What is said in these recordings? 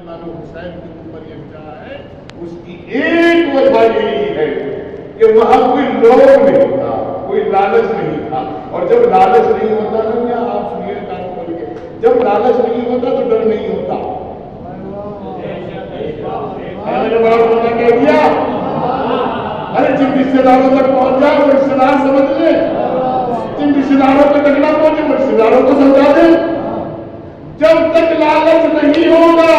इमाम हुसैन के ऊपर ये कहा है, उसकी एक वजह यही है कि वहां कोई लोभ नहीं था, कोई लालच नहीं था। और जब लालच नहीं होता ना, या आप सुनिए कान खोल के, जब लालच नहीं होता तो डर नहीं होता। मैंने बड़ा होना कह दिया, अरे जिन रिश्तेदारों तक पहुंच जाए वो रिश्तेदार समझ ले, जिन रिश्तेदारों तक तक ना पहुंचे वो रिश्तेदारों को समझा दे। जब तक लालच नहीं होगा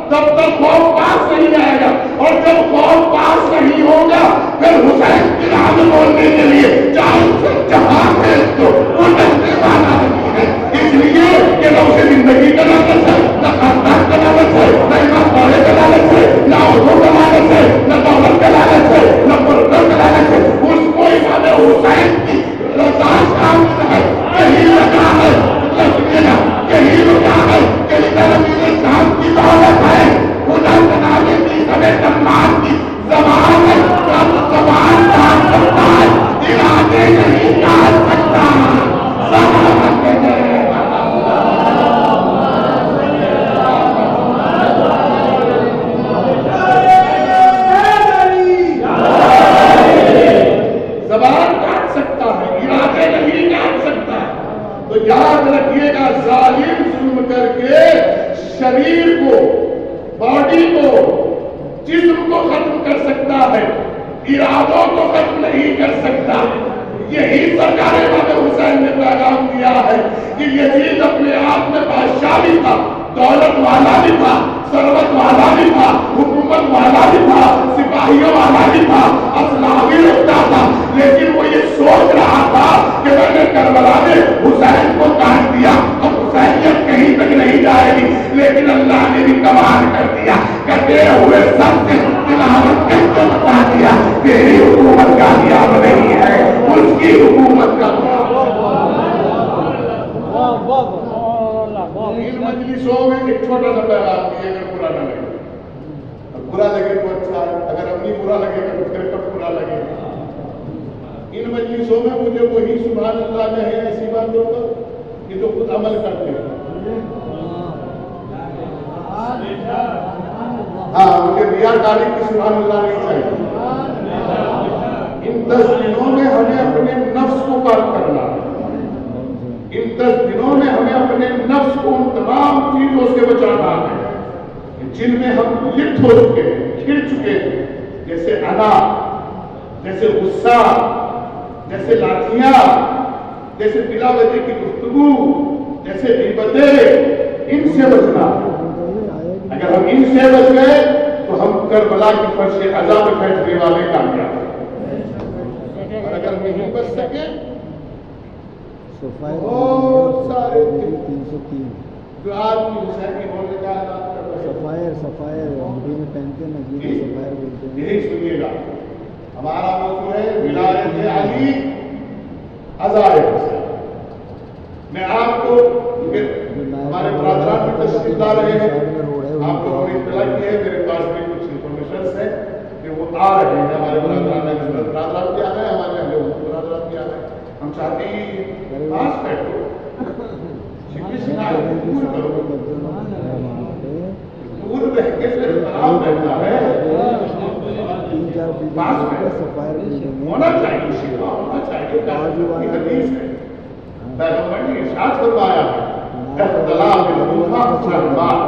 तब तक खौफ पास नहीं आएगा, और जब खौफ पास नहीं होगा फिर हुसैन की राह में बोलने के लिए जहां है तो वो डरने वाला नहीं है। इसलिए कि न उसे जिंदगी का लालच है, न खानदान का लालच है, न इमाम बाड़े का लालच है, न औरों का लालच है, न दौलत का लालच है, न पुरस्कार का लालच है। उसको इमाम हुसैन की रज़ा शामिल है, यही लगा है, यही लगा है कि इधर शाम की दौलत है, उधर बनाने की समय सम्मान की जबान है, जबान काट सकता है, इरादे नहीं काट सकता। जबान काट सकता है, इरादे नहीं काट सकता। तो याद रखिएगा, जालिम जुल्म करके शरीर को, बॉडी को, जिस्म को खत्म कर सकता है, इरादों को खत्म नहीं कर सकता। यही सरकार इमाम हुसैन ने पैगाम दिया है कि यजीद अपने आप में बादशाह भी था, दौलत वाला भी था, सरवत वाला भी था, हुकूमत वाला भी था, सिपाहियों वाला भी था, असलाह भी रखता था, लेकिन वो ये सोच रहा था कि मैंने करबला में हुसैन को काट दिया, अब हुसैनियत कहीं तक नहीं जाएगी। लेकिन अल्लाह ने भी कमाल कर दिया, कटे हुए सब से तिलावत करके बता दिया, तेरी हुकूमत कामयाब नहीं है, उसकी हुकूमत का। इन मजलिसों में एक छोटा सा पैगाम दिए, अगर बुरा ना लगे, बुरा लगे तो अच्छा है, अगर अपनी बुरा लगेगा तो फिर कब बुरा लगेगा। इन मजलिसों में मुझे वही सुभान अल्लाह कहे ऐसी बातों पर कि जो खुद अमल करते हैं। हाँ, मुझे रियाकारी की सुभान अल्लाह नहीं चाहिए। इन 10 दिनों में हमें अपने नफ्स को पाक करना है। इन 10 दिनों में हमें अपने नफ्स को उन तमाम चीजों से बचाना है जिनमें हम लिप्त हो चुके हैं, खिल चुके हैं, जैसे अना, जैसे गुस्सा, जैसे लाठियां, जैसे बिलावती की गुफ्तगू, जैसे गीबतें, इनसे बचना। अगर हम इनसे बच गए तो हम करबला की फर्श अज़ा में बैठने वाले कामयाब हैं। और अगर नहीं बच सके, बहुत सारे 303 जो आदमी हुसैन की बोलने का सफायर हिंदी में पहनते ना, गीत सफायर बोलते हैं। यही सुनिएगा, हमारा मौजूद है विलायत अली अज़ाए हुसैन। मैं आपको हमारे बरादरान में तशरीफ ला रहे हैं, आप लोगों ने इत्तला की है, मेरे पास भी कुछ इंफॉर्मेशन है कि वो आ रहे हैं। हमारे बरादरान भी आ रहे हैं, हमारे अहले बरादरान भी आ रहे हैं। हम चाहते हैं पास बैठो, दूर करो, दूर रह के फिर तनाव रहता है, पास में होना चाहिए, शिफा होना चाहिए। हदीस है, पैगंबर ने इरशाद फरमाया है, इख्तिलाफ उम्मत रहमत,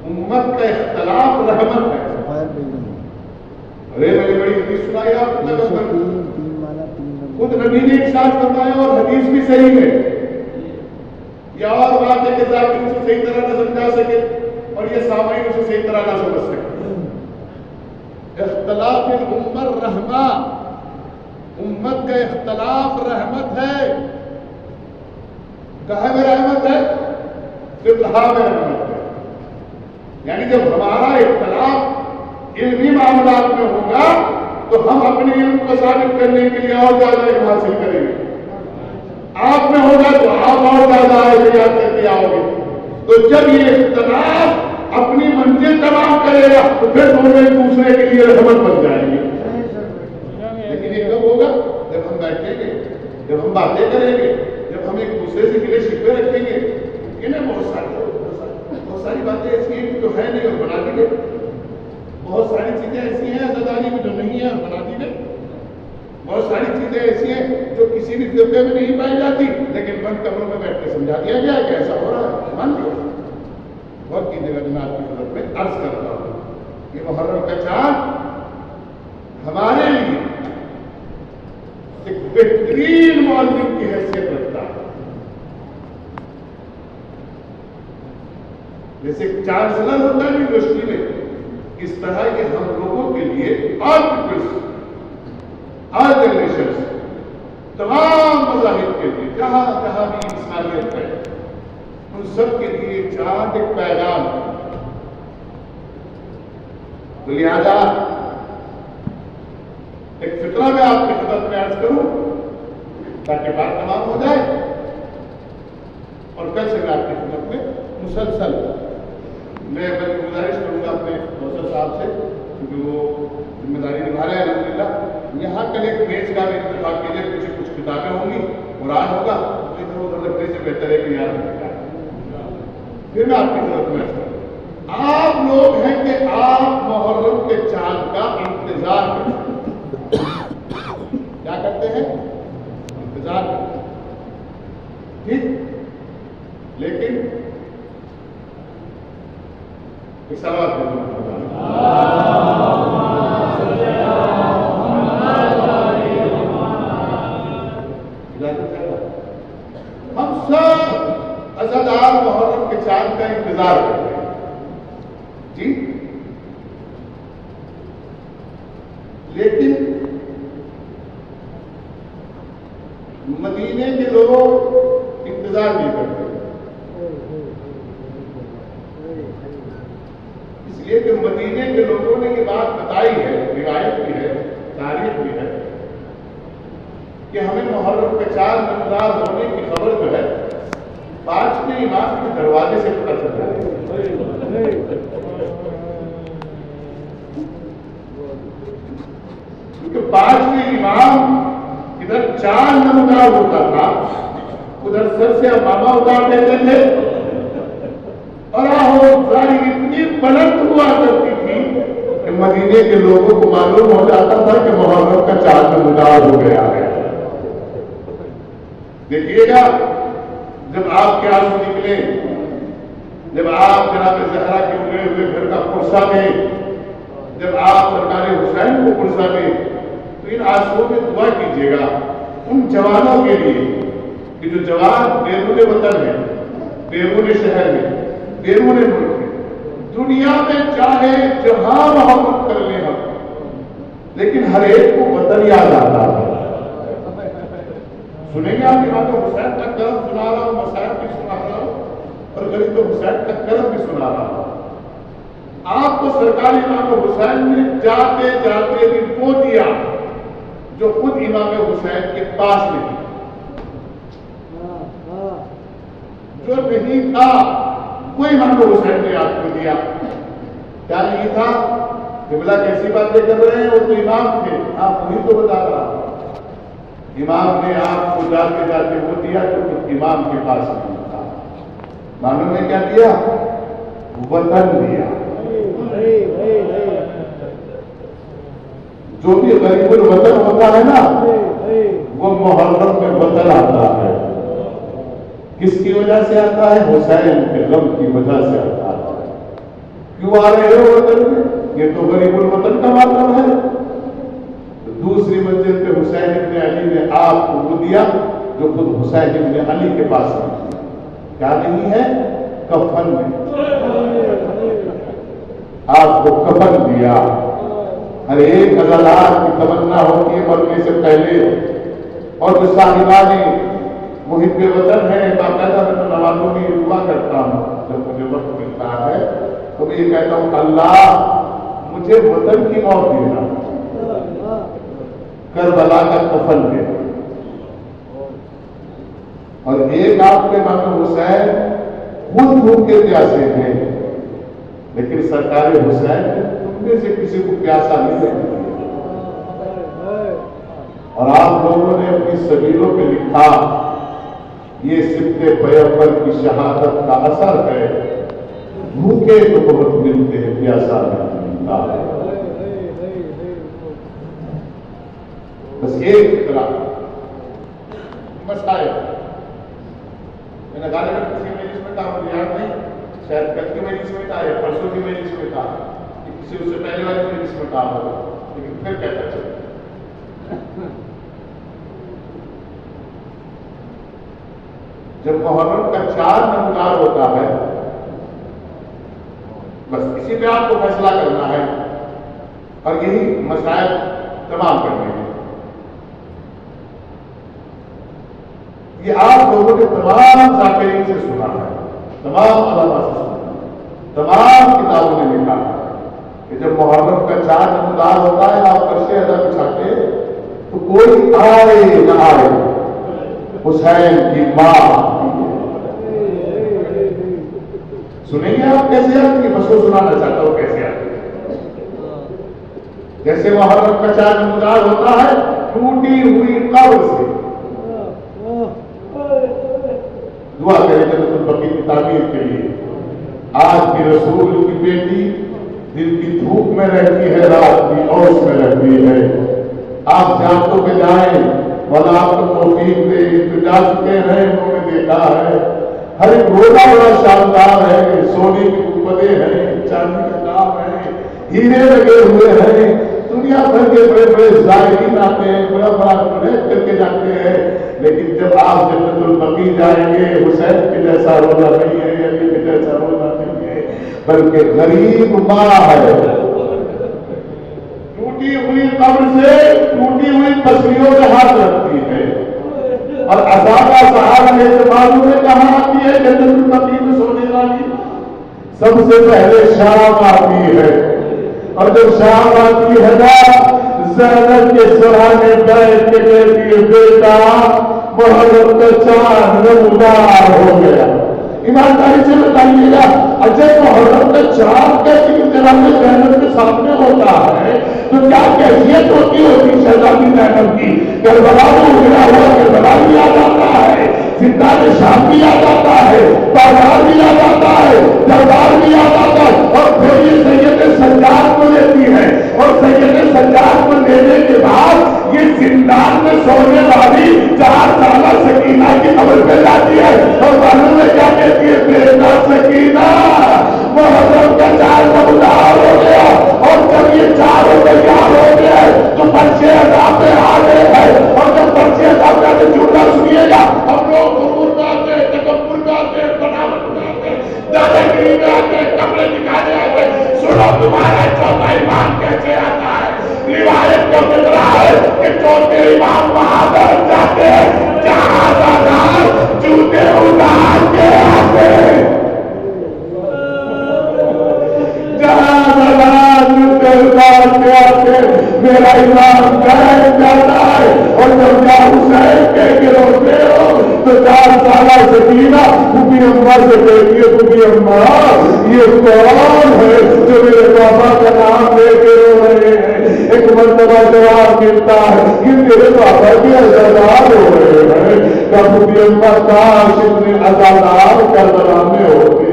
उम्मत का इख्तिलाफ रहमत है। अरे मैंने बड़ी हदीस सुनाई आपको, खुद नबी ने इरशाद फरमाया और हदीस भी सही है। या और बात है कि साहब उसे सही तरह न समझा सके और ये सामाइन उसे सही तरह न समझ सके। इख्तिलाफ उम्मत रहमा, उम्मत का इख्तिलाफ रहमत है। कहाँ में रहमत है? फिक़ह में रहमत है। यानी जब हमारा इख्तिलाफ इल्मी मामलात में होगा तो हम अपने इल्म को साबित करने के लिए और ज्यादा इल्म हासिल करेंगे। आप में होगा तो आप और ज्यादा याद करके आओगे। तो जब ये इख्तिलाफ अपनी मंजिल तमाम करेगा तो फिर दोनों एक दूसरे के लिए रहमत बन जाएंगे। लेकिन ये कब होगा? जब हम बैठेंगे, जब हम बातें करेंगे, जब हम एक दूसरे से गिले शिकवे रखेंगे। इन्हें बहुत सारे ساری باتیں ایسی ہیں کہ جو ہے نہیں اور بنا دی گئی، بہت ساری چیزیں ایسی ہیں عزاداری میں جو نہیں ہے اور بنا دی گئی، بہت ساری چیزیں ایسی ہیں جو کسی بھی فرقے میں نہیں پائی جاتی لیکن بند کمروں میں بیٹھ کے سمجھا دیا گیا کہ ایسا ہو رہا ہے، مان لیا۔ وقت کی جگہ میں آپ کی خدمت میں عرض کرتا ہوں، یہ محرم کا چاند ہمارے لیے ایک بہترین معلم کی حیثیت رکھتا ہے۔ جیسے چانسلر ہوتا ہے یونیورسٹی میں، اس طرح کے ہم لوگوں کے لیے آل پیپلز، آل جنریشنز، تمام مذاہب کے لیے جہاں جہاں بھی انسانیت ہے ان سب کے لیے چاند ایک پیغام ہے۔ تو لہٰذا ایک فطرہ میں آپ کی خدمت میں عرض کروں تاکہ بات تمام ہو جائے، اور کل سے میں آپ کی خدمت میں مسلسل میں بلکہ گزارش کروں گا اپنے موسر صاحب سے، کیونکہ وہ ذمہ داری نبھا رہے ہیں الحمدللہ، یہاں کل ایک میز کا بھی اتفاق کیجیے، پیچھے کچھ کتابیں ہوں گی، قرآن ہوگا، تو ادھر ادھر رکھنے سے بہتر ہے کہ یاد رکھے گا۔ پھر میں آپ کی ضرورت میں کروں، آپ لوگ ہیں کہ آپ محرم کے چاند کا انتظار کرتے ہیں۔ کیا کرتے ہیں؟ انتظار کرتے ہیں، ٹھیک، لیکن ایک سوال کروں ہم سب عزادار محرم کے چاند کا انتظار کرتے ہیں، جی، لیکن مدینے کے لوگ انتظار نہیں کرتے، اس لیے کہ مدینے کے لوگوں نے یہ بات بتائی ہے، روایت بھی ہے، تاریخ بھی ہے کہ ہمیں محرم کے چاند نمودار ہونے کی خبر جو ہے 5ویں امام کے دروازے سے پتہ چل رہا ہے۔ کیونکہ 5ویں امام ادھر چاند نمودار ہوتا تھا، ادھر سر سے امامہ اتار دیتے تھے، اور ساری اتنی بلند ہوا کرتی تھی کہ مدینے کے لوگوں کو معلوم ہو جاتا تھا کہ محرم کا چاند نمودار ہو گیا ہے۔ دیکھیے گا جب آپ کے آنسو نکلے، جب آپ جناب زہرا کے اجڑے ہوئے گھر کا پرسہ میں، جب آپ سرکار حسین کو پرسہ میں، تو ان آنسوؤں میں دعا کیجیے گا ان جوانوں کے لیے کہ جو جوان بیرون وطن ہے، بیرون شہر میں، بیرون ملک میں، دنیا میں چاہے جہاں محبت کر لیں ہم، لیکن ہر ایک کو وطن یاد آتا ہے۔ سنیں گے آپ امام حسین کا کرم سنا رہا ہوں، مسائل بھی سنا رہا ہوں، اور غریب حسین کا کرم بھی سنا رہا ہوں۔ آپ کو سرکار امام حسین نے جاتے جاتے بھی وہ دیا جو خود امام حسین کے پاس نہیں، جو نہیں تھا وہ امام حسین نے آپ کو دیا۔ کیا نہیں تھا؟ قبلہ کیسی باتیں کر رہے ہیں، وہ تو امام تھے، آپ وہی تو بتا رہا ہوں۔ امام نے آپ کو جاتے جاتے وہ دیا جو خود امام کے پاس نہیں تھا۔ معلوم نے کیا دیا؟ وطن دیا۔ جو بھی غریب الوطن ہوتا ہے نا، وہ محرم میں وطن آتا ہے۔ کس کی وجہ سے آتا ہے؟ حسین کے غم کی وجہ سے آتا ہے۔ کیوں آ رہے ہو وطن میں؟ یہ تو غریب الوطن کا مطلب ہے۔ دوسری منزل پہ حسین ابن علی نے آپ کو وہ دیا جو خود حسین ابن علی کے پاس نہیں۔ کیا نہیں ہے؟ کفن میں آپ کو کفن دیا۔ ہر ایک عزادار کی تمنا ہوتی ہے مرنے سے پہلے، اور جو صاحبان محب وطن ہے، باقاعدہ میں نمازوں میں یہ دعا کرتا ہوں جب مجھے وقت ملتا ہے تو میں یہ کہتا ہوں، اللہ مجھے وطن کی موت دینا، کربلا کا کفن دے۔ اور ایک آپ کے امام حسین خود بھوکے پیاسے ہیں، لیکن سرکار حسین نے تم میں سے کسی کو پیاسا نہیں دیا۔ اور آپ لوگوں نے اپنی سبیلوں پہ لکھا، یہ سبت پیغمبر کی شہادت کا اثر ہے भूखे तो बहुत मिलते हैं, प्यासा नहीं मिलता। बस एक फिक्रा मसाया, मैंने गाने में किसी मजलिस में कहा, मुझे याद नहीं, शायद कल की मजलिस में कहा या परसों की मजलिस में कहा, किसी उससे पहले वाली मजलिस में कहा होगा, लेकिन फिर कहता चलता। जब मुहर्रम का 4 नमदार होता है, बस इसी पे आपको फैसला करना है और यही मसाइल तमाम करने हैं। ये आप लोगों ने तमाम ज़ाकिरीन से सुना है, तमाम उलमा से सुना है, तमाम किताबों ने लिखा है कि जब मुहर्रम का 4 नमदार होता है, आप फर्शे अदा बिछाते तो कोई आए न आए, हुसैन की मां। सुनेंगे आप कैसे आती है? बस वो सुनाना चाहता हूं कैसे आती है। जैसे मुहर्रम का 4 नमदार होता है, टूटी हुई कब्र से दुआ करें जन्नतुल बकी की तामीर के लिए। आज भी रसूल की बेटी दिन की धूप में रहती है, रात की औस में रहती है। आप जानतों पे जाएं, वाला आपको तौफीक दे, तो जा चुके हैं, उन्होंने देखा है। हर एक रोजा बड़ा शानदार है, सोने की गुंबदें हैं, चांदी का काम है, हीरे लगे हुए हैं, दुनिया भर के बड़े बड़े ज़ायरीन आते हैं, बड़ा बड़ा प्रोजेक्ट करके जाते हैं। लेकिन जब आप जन्नतुल बकी जाएंगे, हुसैन के जैसा रोजा नहीं है, अली के जैसा रोजा नहीं है, बल्कि गरीब माँ है। टूटी हुई कब्र से टूटी हुई पसलियों में हाथ रखती है। और अज़ाबा सहारा में मालूम है कहाँ आती है? जन्नतुल बकी में सोने वाली सबसे पहले शाम आती है। और जब शाम आती है ना, ज़ैनब के सराहने बैठ के कहती है, बेटा मुहर्रम का 4 नमदार हो गया। ईमानदारी से बताइएगा, अजय मुहर्रम का 4 का जनाब ज़ैनब के सामने होता है तो क्या कैफियत होती होगी शहजादी ज़ैनब की? करबला में उजड़ा हुआ करबला भी याद आता है, जिंदान शाम भी याद आता है, बाजार भी याद आता है, दरबार भी याद आता है। और फिर ये सैयद सज्जाद को लेती है, और सैयद सज्जाद को लेने के बाद ये जिंदान में सोने वाली 4 साल सकीना की कब्र पे जाती है। और मालूम है क्या कहती है? बेटा सकीना, मुहर्रम का 4 नमदार हो गया। और जब ये 4 तैयार हो गए तो पर्चे अदा पे आ गए हैं। और जब पर्चे अदा पे झूठा सुनिएगा, हम लोग गुरूर गाते, तकब्बुर गाते, बनावट गाते, दादागिरी गाते, कपड़े दिखाने आते। सुनो तुम्हारा चौथा इमाम कैसे आता है? रिवायत का फिक्रा है कि चौथे इमाम वहां पर जाते हैं जहां दादार जूते उतार के आते हैं, जहां दादार जूते उतार के आते। मेरा इमाम बैठ जाता है और जब क्या हुसैन के गिरोते हो तो 4 साल सकीना फूफी अम्मा से कहती है, फूफी अम्मा ये कौन है जो मेरे पापा का नाम लेके रो रहे हैं? एक मर्तबा जवाब मिलता है कि मेरे पापा की अजादार हो रहे हैं। फूफी अम्मा काश इतने अजादार करबला में होते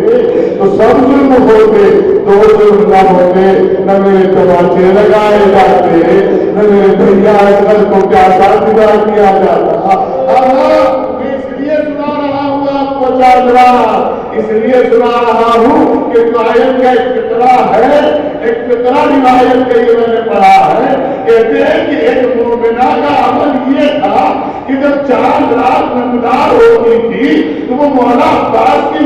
तो सब जुल्म होते, 2 जुल्म न होते, न मेरे तमाचे लगाए जाते, न मेरे भैया अकल को प्यासा विदा किया जाता। इसलिए सुना रहा हूँ आपको चादरा, इसलिए सुना रहा हूँ कि रिवायत का एक फिक्रा है, एक फिक्रा रिवायत के लिए मैंने पढ़ा है। कहते हैं कि एक मोमिना का अमल ये था कि जब 4 रात नमदार होती थी तो वो मौला अब्बास की